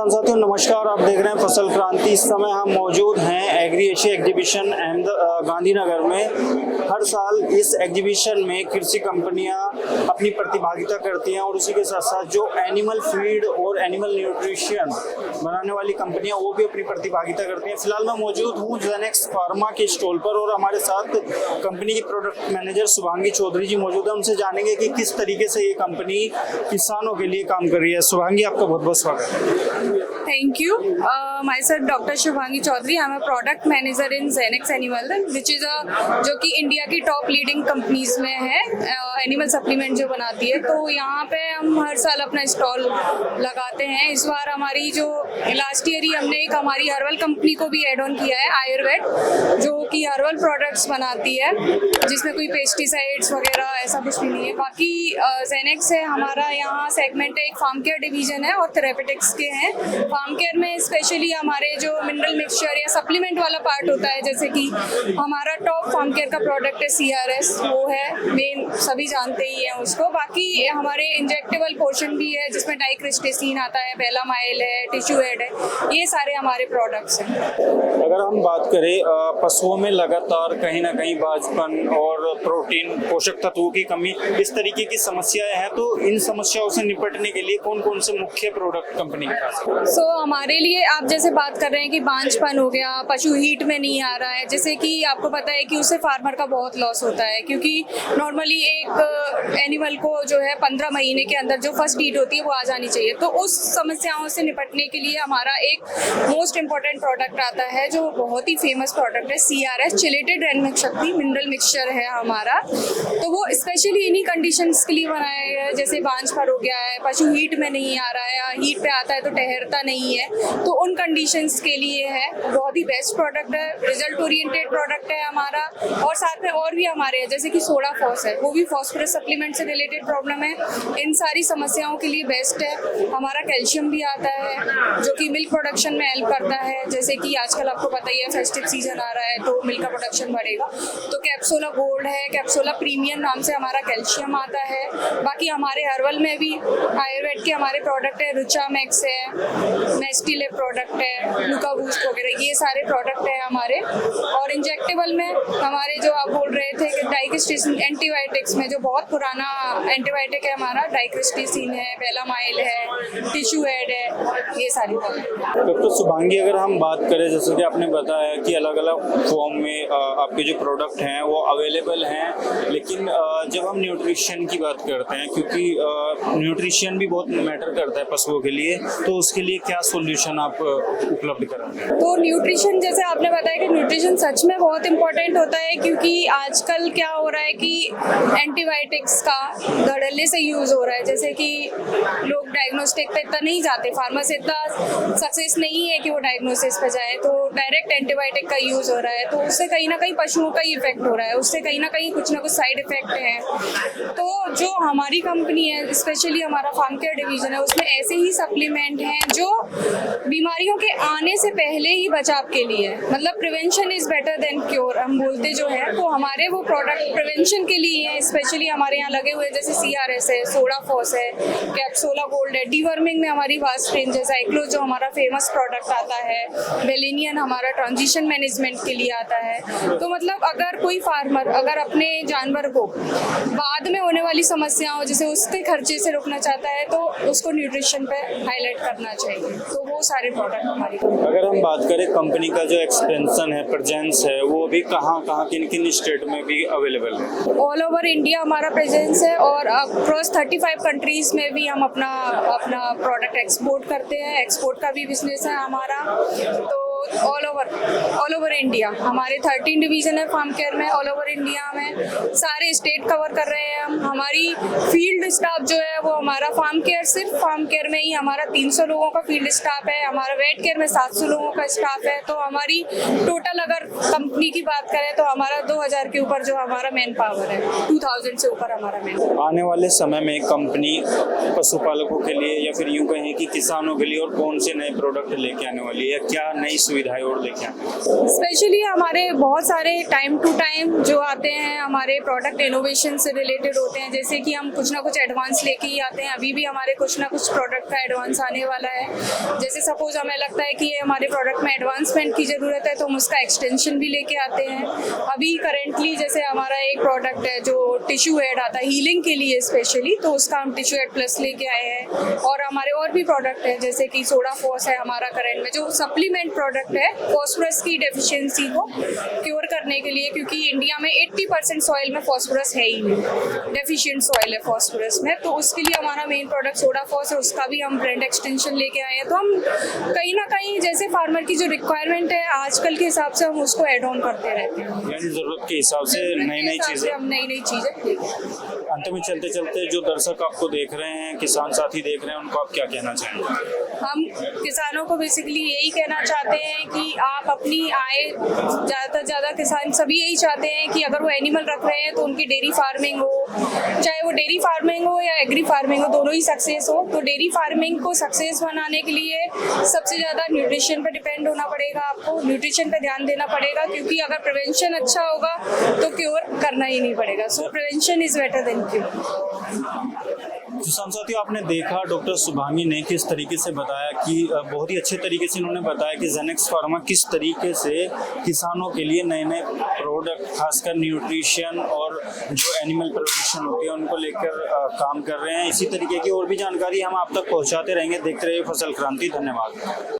किसान साथियों नमस्कार, आप देख रहे हैं फसल क्रांति। इस समय हम मौजूद हैं एग्री एशिया एग्जीबिशन गांधीनगर में। हर साल इस एग्जीबिशन में कृषि कंपनियां अपनी प्रतिभागिता करती हैं और उसी के साथ साथ जो एनिमल फीड और एनिमल न्यूट्रिशन बनाने वाली कंपनियां वो भी अपनी प्रतिभागिता करती हैं। फिलहाल मैं मौजूद हूँ जेनेक्स फार्मा के स्टॉल पर और हमारे साथ कंपनी की प्रोडक्ट मैनेजर शुभांगी चौधरी जी मौजूद है। उनसे जानेंगे कि किस तरीके से ये कंपनी किसानों के लिए काम कर रही है। शुभांगी, आपका बहुत बहुत स्वागत है। Thank you. Myself Dr. Shubhangi Chaudhary. I'm a product manager in Zenex Animal, which is जो कि इंडिया की टॉप लीडिंग कंपनीज में है, एनिमल सप्लीमेंट जो बनाती है। तो यहाँ पे हम हर साल अपना स्टॉल लगाते हैं। इस बार हमारी जो लास्ट ईयर ही हमने एक हमारी हर्बल कंपनी को भी एड ऑन किया है, आयुर्वेद, जो कि हर्बल प्रोडक्ट्स बनाती है, जिसमें कोई पेस्टिसाइड्स वगैरह ऐसा कुछ भी नहीं है। बाकी जेनेक्स है हमारा यहाँ सेगमेंट है, एक फार्म केयर डिवीजन है और थेरेपेटिक्स के हैं। फार्म केयर में स्पेशली हमारे जो मिनरल मिक्सचर या सप्लीमेंट वाला पार्ट होता है, जैसे कि हमारा टॉप फार्म केयर का प्रोडक्ट है CRS, वो है मेन, सभी जानते ही हैं उसको। बाकी हमारे इंजेक्टेबल पोर्शन भी है जिसमें डाइक्रिस्टेसिन आता है, बेलामाइल है, टिश्यू एड है, ये सारे हमारे प्रोडक्ट्स हैं। अगर हम बात करें पशुओं में लगातार कहीं ना कहीं बांझपन और प्रोटीन पोषक तत्वों की कमी, इस तरीके की समस्याएं हैं, तो इन समस्याओं से निपटने के लिए कौन कौन से मुख्य प्रोडक्ट कंपनी के पास है? हमारे लिए आप जैसे बात कर रहे हैं कि बांझपन हो गया, पशु हीट में नहीं आ रहा है, जैसे कि आपको पता है कि उससे फार्मर का बहुत लॉस होता है, क्योंकि नॉर्मली एक एनिमल को जो है 15 महीने के अंदर जो फर्स्ट हीट होती है वो आ जानी चाहिए। तो उस समस्याओं से निपटने के लिए हमारा एक मोस्ट इम्पॉर्टेंट प्रोडक्ट आता है जो बहुत ही फेमस प्रोडक्ट है, CRS चिलेटेड रेन शक्ति मिनरल मिक्सचर है हमारा। तो वो स्पेशली इन्हीं कंडीशंस के लिए बनाया गया है, जैसे बांझपन हो गया है, पशु हीट में नहीं आ रहा है या हीट पे आता है तो ठहरता नहीं है, तो उन कंडीशंस के लिए है। बहुत ही बेस्ट प्रोडक्ट है, रिजल्ट ओरिएंटेड प्रोडक्ट है हमारा। और साथ में और भी हमारे हैं, जैसे कि सोडा फॉस है, वो भी फॉस्फोरस सप्लीमेंट से रिलेटेड प्रॉब्लम है, इन सारी समस्याओं के लिए बेस्ट है। हमारा कैल्शियम भी आता है जो कि मिल्क प्रोडक्शन में हेल्प करता है, जैसे कि आजकल आपको पता ही है फेस्टिव सीजन आ रहा है तो मिल्क का प्रोडक्शन बढ़ेगा। तो कैप्सूला गोल्ड है, कैप्सूला प्रीमियम नाम से हमारा कैल्शियम आता है। बाकी हमारे हर्बल में भी आयुर्वेद के हमारे प्रोडक्ट है, रुचा मैक्स है, नेस्टिले प्रोडक्ट है, लुका बूस्ट वगैरह, ये सारे प्रोडक्ट है हमारे। और इंजेक्टेबल में हमारे जो आप बोल रहे थे कि डाइक्रिस्टेसिन, एंटीबायोटिक्स में जो बहुत पुराना एंटीबायोटिक है हमारा, डाइक्रिस्टेसिन है, बेलामाइल है, टिश्यू एड है, ये सारी डॉक्टर शुभांगी, अगर हम बात करें जैसे कि आपने बताया कि अलग अलग फॉर्म में आपके जो प्रोडक्ट हैं वो अवेलेबल हैं, लेकिन जब हम न्यूट्रिशन की बात करते हैं, क्योंकि न्यूट्रिशन भी बहुत मैटर करता है पशुओं के लिए, तो उसके लिए क्या सॉल्यूशन आप उपलब्ध कराएंगे? तो न्यूट्रिशन, जैसे आपने बताया कि न्यूट्रिशन सच में बहुत इंपॉर्टेंट होता है, क्योंकि आजकल क्या हो रहा है कि एंटीबायोटिक्स का धड़ल्ले से यूज़ हो रहा है। जैसे कि लोग डायग्नोस्टिक पे इतना नहीं जाते, फार्मासी इतना सक्सेस नहीं है कि वो डायग्नोसिस पे जाए, तो डायरेक्ट एंटीबायोटिक का यूज़ हो रहा है। तो उससे कहीं ना कहीं पशुओं का ही इफेक्ट हो रहा है, उससे कहीं ना कहीं कुछ ना कुछ साइड इफेक्ट है। तो जो हमारी कंपनी है, स्पेशली हमारा फार्म केयर डिवीजन है, उसमें ऐसे ही सप्लीमेंट हैं जो बीमारियों के आने से पहले ही बचाव के लिए, मतलब prevention is better than cure हम बोलते जो है, तो हमारे वो प्रोडक्ट प्रिवेंशन के लिए हैं। स्पेशली हमारे यहाँ लगे हुए जैसे CRS है, सोडा फॉस है, कैप्सूला गोल्ड है, डीवर्मिंग में हमारी वास्ट रेंज है, साइक्लो जो हमारा फेमस प्रोडक्ट आता है, बेलिनियन हमारा ट्रांजिशन मैनेजमेंट के लिए आता है। तो मतलब अगर कोई फार्मर अगर अपने जानवर को बाद में होने वाली समस्याओं जैसे उसके खर्चे से रोकना चाहता है तो उसको न्यूट्रिशन पे हाईलाइट करना चाहिए। तो वो सारे प्रोडक्ट हमारी। अगर हम बात करें कंपनी का जो एक्सपेंशन है, प्रेजेंस है, वो भी कहाँ किन किन स्टेट में भी अवेलेबल है? ऑल ओवर इंडिया हमारा प्रेजेंस है और अक्रॉस 35 कंट्रीज में भी हम अपना प्रोडक्ट एक्सपोर्ट करते हैं। एक्सपोर्ट का भी बिजनेस है हमारा। तो ऑल ओवर इंडिया हमारे 13 डिवीजन है फार्म केयर में। ऑल ओवर इंडिया में सारे स्टेट कवर कर रहे हैं हम। हमारी फील्ड स्टाफ जो है वो हमारा फार्म केयर, सिर्फ फार्म केयर में ही हमारा 300 लोगों का फील्ड स्टाफ है। हमारा वेट केयर में 700 लोगों का स्टाफ है। तो हमारी टोटल अगर कंपनी की बात करें तो हमारा 2000 के ऊपर जो हमारा मैन पावर है, 2000 से ऊपर हमारा मैन। आने वाले समय में कंपनी पशुपालकों के लिए या फिर यूं कहें कि किसानों के लिए और कौन से नए प्रोडक्ट लेके आने वाली है, क्या नई सुविधाएं और देखें? स्पेशली हमारे बहुत सारे टाइम टू टाइम जो आते हैं हमारे प्रोडक्ट इनोवेशन से रिलेटेड होते हैं, जैसे कि हम कुछ ना कुछ एडवांस लेके ही आते हैं। अभी भी हमारे कुछ ना कुछ प्रोडक्ट का एडवांस आने वाला है। जैसे सपोज हमें लगता है कि ये हमारे प्रोडक्ट में एडवांसमेंट की ज़रूरत है तो हम उसका एक्सटेंशन भी लेके आते हैं। अभी करेंटली जैसे हमारा एक प्रोडक्ट है जो टिश्यू हेड आता है हीलिंग के लिए स्पेशली, तो उसका हम टिश्यू हेड प्लस लेके आए हैं। और हमारे और भी प्रोडक्ट है जैसे कि सोडा फॉस है हमारा करंट में, जो सप्लीमेंट प्रोडक्ट है फॉस्फोरस की डेफिशिएंसी को क्योर करने के लिए, क्योंकि इंडिया में 80% सॉइल में फॉस्फोरस है ही नहीं, डेफिशिएंट सॉइल है फॉस्फोरस में। तो उसके लिए हमारा मेन प्रोडक्ट सोडा फॉस है, उसका भी हम ब्रांड एक्सटेंशन लेके आए हैं। तो हम कहीं ना कहीं जैसे फार्मर की जो रिक्वायरमेंट है आजकल के हिसाब से हम उसको एड ऑन करते रहते हैं, यानी जरूरत के हिसाब से नई नई चीजें, हम नई नई चीजें लेके आते हैं। अंत में चलते चलते जो दर्शक आपको देख रहे हैं, किसान साथी देख रहे हैं, उनको आप क्या कहना चाहेंगे? हम किसानों को बेसिकली यही कहना चाहते हैं कि आप अपनी आय ज़्यादा से ज़्यादा, किसान सभी यही चाहते हैं कि अगर वो एनिमल रख रहे हैं तो उनकी डेयरी फार्मिंग हो, चाहे वो डेयरी फार्मिंग हो या एग्री फार्मिंग हो, दोनों ही सक्सेस हो। तो डेयरी फार्मिंग को सक्सेस बनाने के लिए सबसे ज़्यादा न्यूट्रिशन पे डिपेंड होना पड़ेगा, आपको न्यूट्रिशन पे ध्यान देना पड़ेगा, क्योंकि अगर प्रिवेंशन अच्छा होगा तो क्योर करना ही नहीं पड़ेगा। सो prevention is better than cure. किसान साथियों, आपने देखा डॉक्टर शुभांगी ने किस तरीके से बताया कि बहुत ही अच्छे तरीके से इन्होंने बताया कि जेनेक्स फार्मा किस तरीके से किसानों के लिए नए नए प्रोडक्ट, खासकर न्यूट्रिशन और जो एनिमल प्रोडक्शन होती है उनको लेकर काम कर रहे हैं। इसी तरीके की और भी जानकारी हम आप तक पहुंचाते रहेंगे। देखते रहिए फसल क्रांति। धन्यवाद।